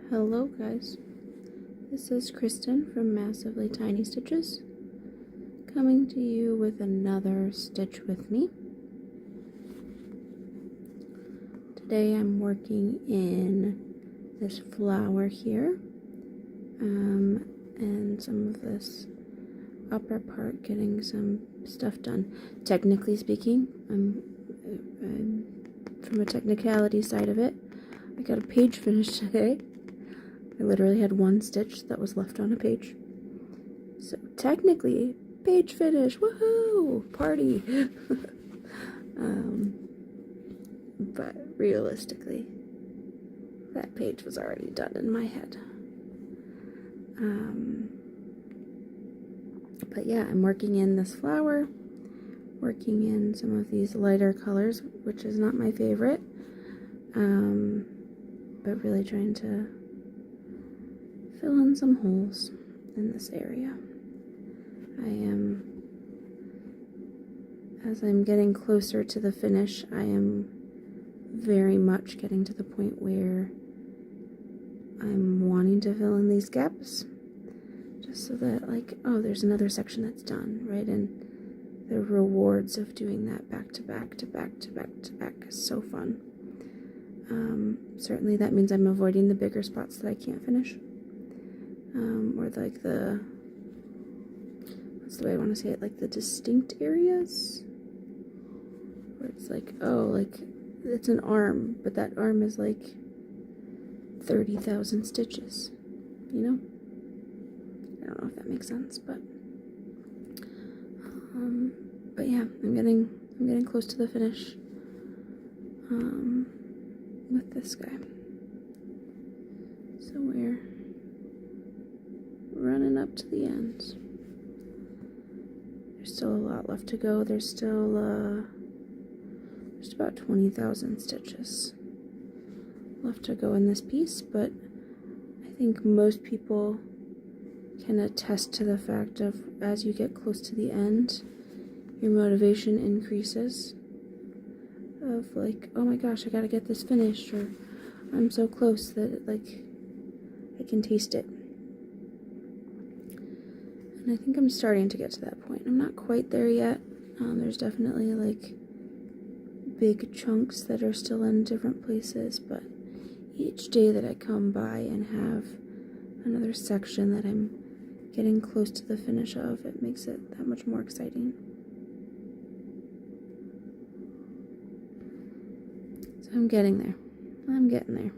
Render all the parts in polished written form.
Hello guys, this is Kristen from Massively Tiny Stitches, coming to you with another Stitch with Me. Today I'm working in this flower here, and some of this upper part, getting some stuff done. Technically speaking, I'm from a technicality side of it, I got a page finished today. I literally had one stitch that was left on a page. So technically, page finish, woohoo, party. But realistically, that page was already done in my head. But yeah, I'm working in this flower, working in some of these lighter colors, which is not my favorite, but really trying to fill in some holes in this area. As I'm getting closer to the finish, I am very much getting to the point where I'm wanting to fill in these gaps, just so that, like, oh, there's another section that's done, right? And the rewards of doing that back to back to back to back to back is so fun. Certainly that means I'm avoiding the bigger spots that I can't finish. Or like what's the way I want to say it, like the distinct areas, where it's like, oh, like it's an arm, but that arm is like 30,000 stitches, you know? I don't know if that makes sense, but yeah, I'm getting close to the finish with this guy. So we're running up to the end. There's still a lot left to go. There's still just about 20,000 stitches left to go in this piece, but I think most people can attest to the fact of, as you get close to the end, your motivation increases, of like, oh my gosh, I gotta get this finished, or I'm so close that, like, I can taste it. And I think I'm starting to get to that point. I'm not quite there yet. There's definitely like big chunks that are still in different places, but each day that I come by and have another section that I'm getting close to the finish of, it makes it that much more exciting. So I'm getting there. I'm getting there.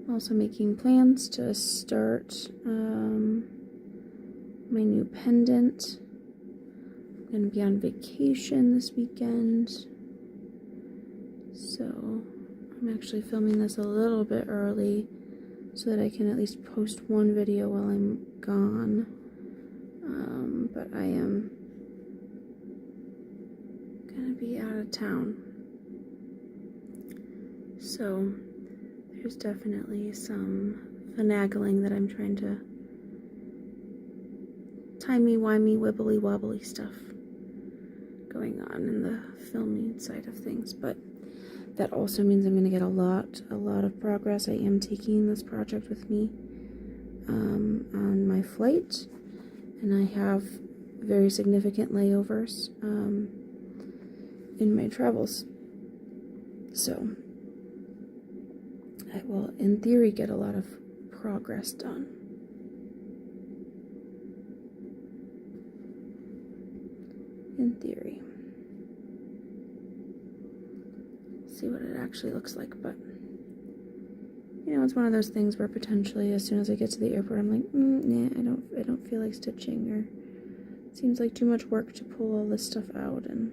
I'm also making plans to start my new pendant. I'm going to be on vacation this weekend, so I'm actually filming this a little bit early so that I can at least post one video while I'm gone. But I am going to be out of town, so there's definitely some finagling that I'm trying to timey-wimey, wibbly-wobbly stuff going on in the filming side of things, but that also means I'm going to get a lot of progress. I am taking this project with me on my flight, and I have very significant layovers in my travels, so I will, in theory, get a lot of progress done. In theory. See what it actually looks like, but you know, it's one of those things where potentially as soon as I get to the airport, I'm like, nah, I don't feel like stitching, or it seems like too much work to pull all this stuff out and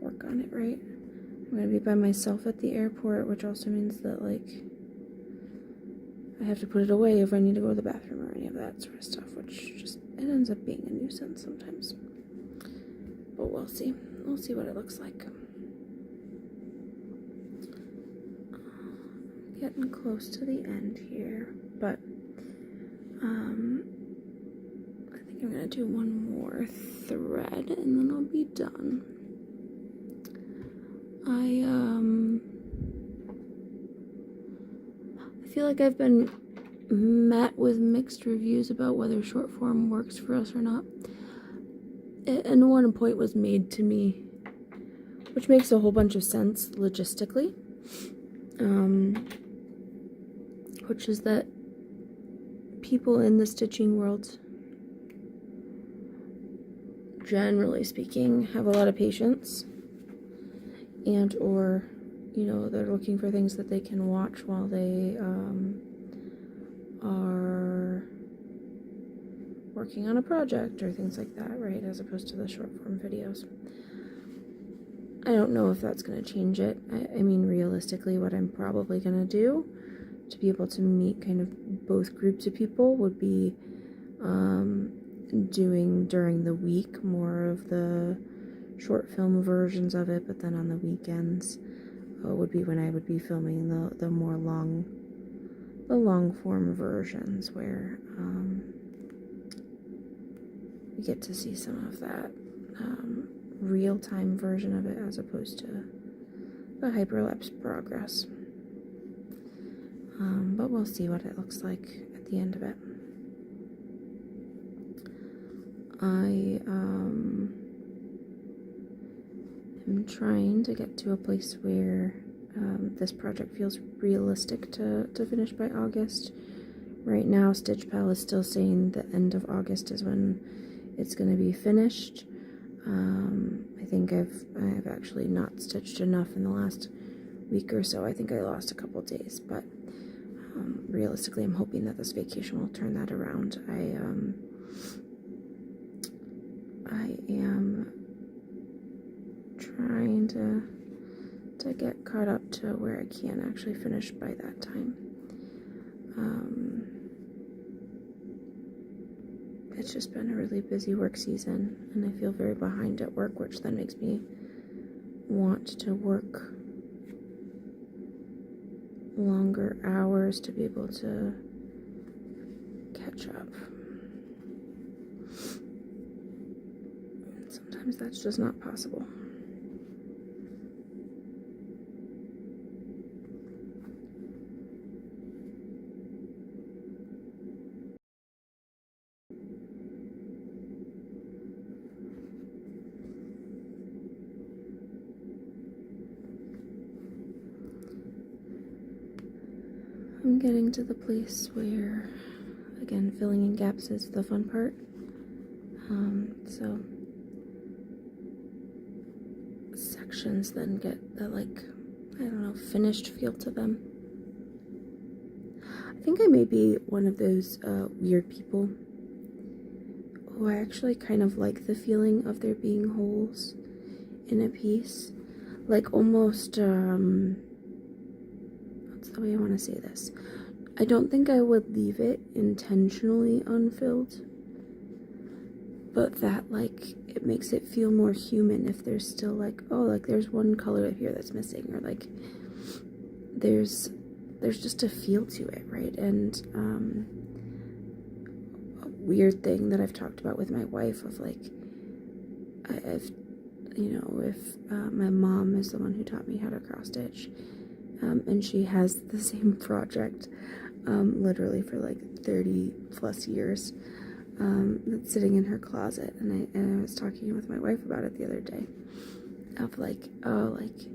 work on it, right? I'm gonna be by myself at the airport, which also means that, like, I have to put it away if I need to go to the bathroom or any of that sort of stuff, which just, it ends up being a nuisance sometimes. But we'll see. We'll see what it looks like. Getting close to the end here, but I think I'm gonna do one more thread and then I'll be done. feel like I've been met with mixed reviews about whether short form works for us or not. And one point was made to me, which makes a whole bunch of sense logistically, which is that people in the stitching world, generally speaking, have a lot of patience, and or, you know, they're looking for things that they can watch while they are working on a project or things like that, right, as opposed to the short form videos. I don't know if that's going to change it. I mean, realistically, what I'm probably going to do to be able to meet kind of both groups of people would be doing during the week more of the short film versions of it, but then on the weekends would be when I would be filming the more long form versions where we get to see some of that real-time version of it as opposed to the hyperlapse progress. But we'll see what it looks like at the end of it. I am trying to get to a place where this project feels realistic to finish by August. Right now, Stitch Pal is still saying the end of August is when it's going to be finished. I think I've actually not stitched enough in the last week or so. I think I lost a couple days, but realistically, I'm hoping that this vacation will turn that around. I am trying to get caught up to where I can actually finish by that time. It's just been a really busy work season, and I feel very behind at work, which then makes me want to work longer hours to be able to catch up. And sometimes that's just not possible. I'm getting to the place where, again, filling in gaps is the fun part. So sections then get the, like, I don't know, finished feel to them. I think I may be one of those weird people who I actually kind of like the feeling of there being holes in a piece. Like almost, what's the way I want to say this? I don't think I would leave it intentionally unfilled, but that, like, it makes it feel more human if there's still, like, oh, like, there's one color here that's missing, or, like, there's just a feel to it, right? And a weird thing that I've talked about with my wife of, like, I've, you know, if my mom is the one who taught me how to cross stitch, and she has the same project literally for like 30 plus years that's sitting in her closet, and I was talking with my wife about it the other day of like, oh, like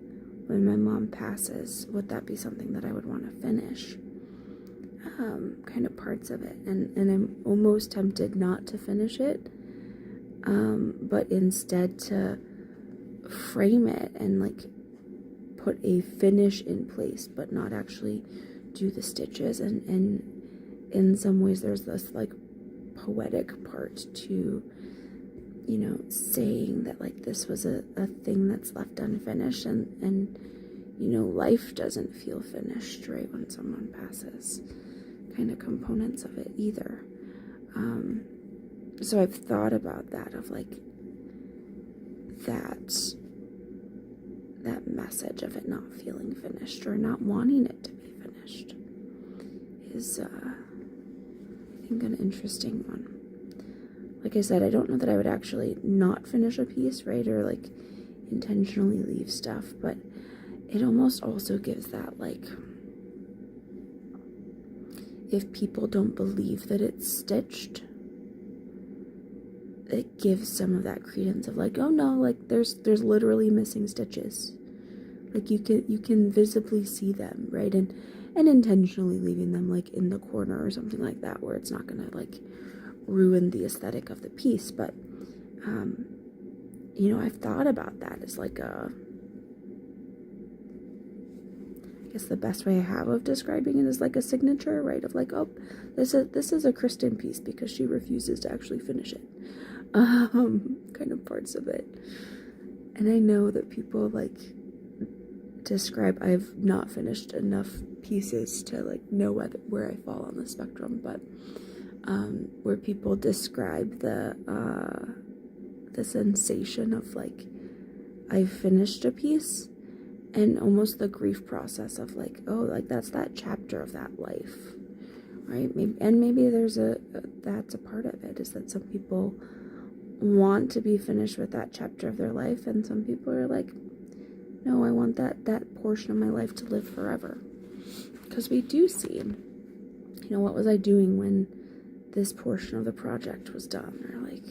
when my mom passes, would that be something that I would want to finish, kind of parts of it, and I'm almost tempted not to finish it, but instead to frame it and like put a finish in place, but not actually do the stitches. And in some ways there's this like poetic part to, you know, saying that like this was a thing that's left unfinished, and you know, life doesn't feel finished, right, when someone passes, kind of components of it either. So I've thought about that, of like that message of it not feeling finished or not wanting it to be finished is I think an interesting one. Like I said, I don't know that I would actually not finish a piece, right, or like intentionally leave stuff, but it almost also gives that like if people don't believe that it's stitched, it gives some of that credence of like, oh no, like there's literally missing stitches. Like you can visibly see them, right? And intentionally leaving them like in the corner or something like that, where it's not gonna like ruin the aesthetic of the piece. But you know, I've thought about that as like I guess the best way I have of describing it is like a signature, right? Of like, oh, this is a Kristen piece because she refuses to actually finish it. Kind of parts of it. And I know that people like describe, I've not finished enough pieces to like know where I fall on the spectrum, but where people describe the sensation of like, I've finished a piece, and almost the grief process of like, oh, like that's that chapter of that life, right? Maybe there's that's a part of it, is that some people want to be finished with that chapter of their life, and some people are like, no, I want that portion of my life to live forever. Because we do see, you know, what was I doing when this portion of the project was done, or like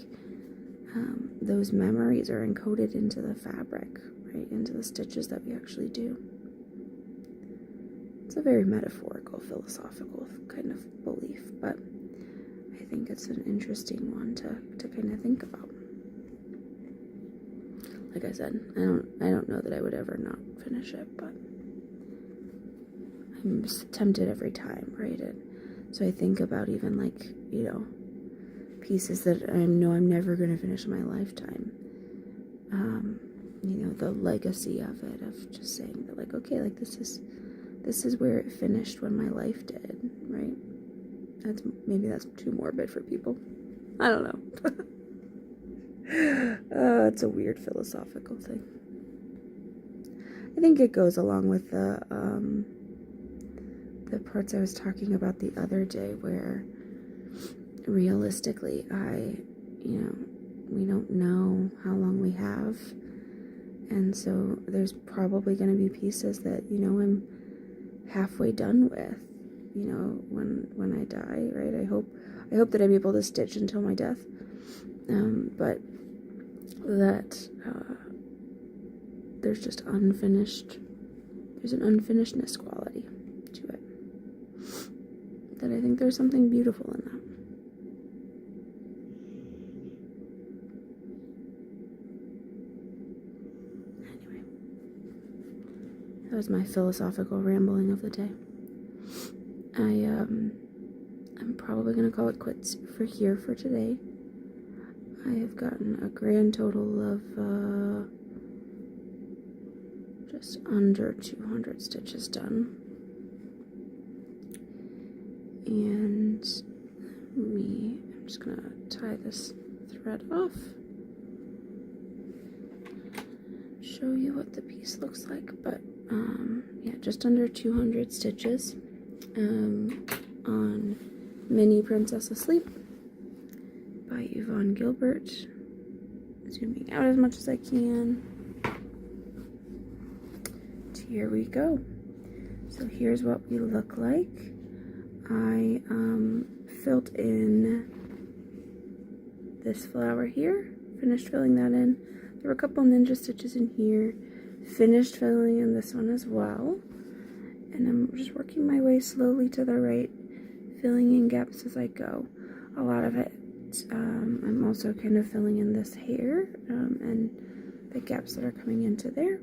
those memories are encoded into the fabric, right, into the stitches that we actually do. It's a very metaphorical, philosophical kind of belief, but I think it's an interesting one to kind of think about. Like I said, I don't know that I would ever not finish it, but I'm tempted every time, right? So I think about even like, you know, pieces that I know I'm never going to finish in my lifetime. You know, the legacy of it, of just saying that like, okay, like this is where it finished when my life did, right? Maybe that's too morbid for people. I don't know. It's a weird philosophical thing. I think it goes along with the parts I was talking about the other day, where realistically, we don't know how long we have, and so there's probably going to be pieces that, you know, I'm halfway done with, you know, when I die, right? I hope that I'm able to stitch until my death, but that there's just there's an unfinishedness quality to it, that I think there's something beautiful in that. Anyway, that was my philosophical rambling of the day. I'm probably gonna call it quits for today. I have gotten a grand total of just under 200 stitches done, and I'm just gonna tie this thread off, show you what the piece looks like. But yeah, just under 200 stitches on Mini Princess Asleep by Yvonne Gilbert. Zooming out as much as I can. Here we go. So here's what we look like. I filled in this flower here, finished filling that in. There were a couple ninja stitches in here, finished filling in this one as well. And I'm just working my way slowly to the right, filling in gaps as I go. A lot of it, I'm also kind of filling in this hair and the gaps that are coming into there.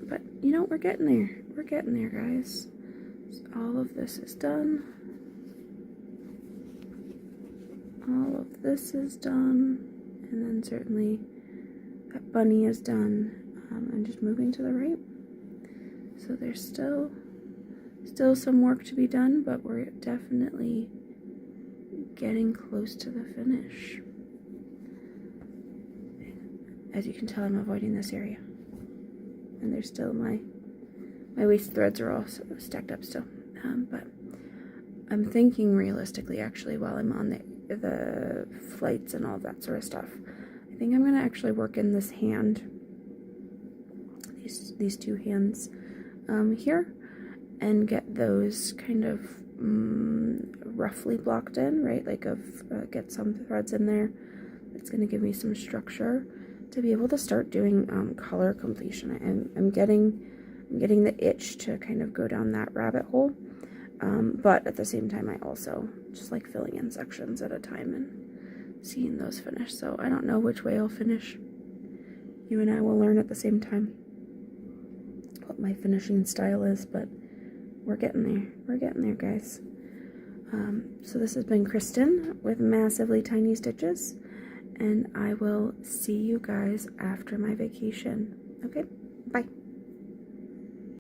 But, you know, we're getting there. We're getting there, guys. So all of this is done. All of this is done. And then certainly that bunny is done. I'm just moving to the right. So there's still some work to be done, but we're definitely getting close to the finish. As you can tell, I'm avoiding this area. And there's still my waist threads are all stacked up still. But I'm thinking realistically, actually, while I'm on the flights and all that sort of stuff, I think I'm gonna actually work in this hand, these two hands here, and get those kind of roughly blocked in, right? Like get some threads in there. It's going to give me some structure to be able to start doing color completion. I'm getting the itch to kind of go down that rabbit hole. But at the same time, I also just like filling in sections at a time and seeing those finish. So I don't know which way I'll finish. You and I will learn at the same time what my finishing style is, but we're getting there. We're getting there, guys. So this has been Kristen with Massively Tiny Stitches, and I will see you guys after my vacation. Okay, bye.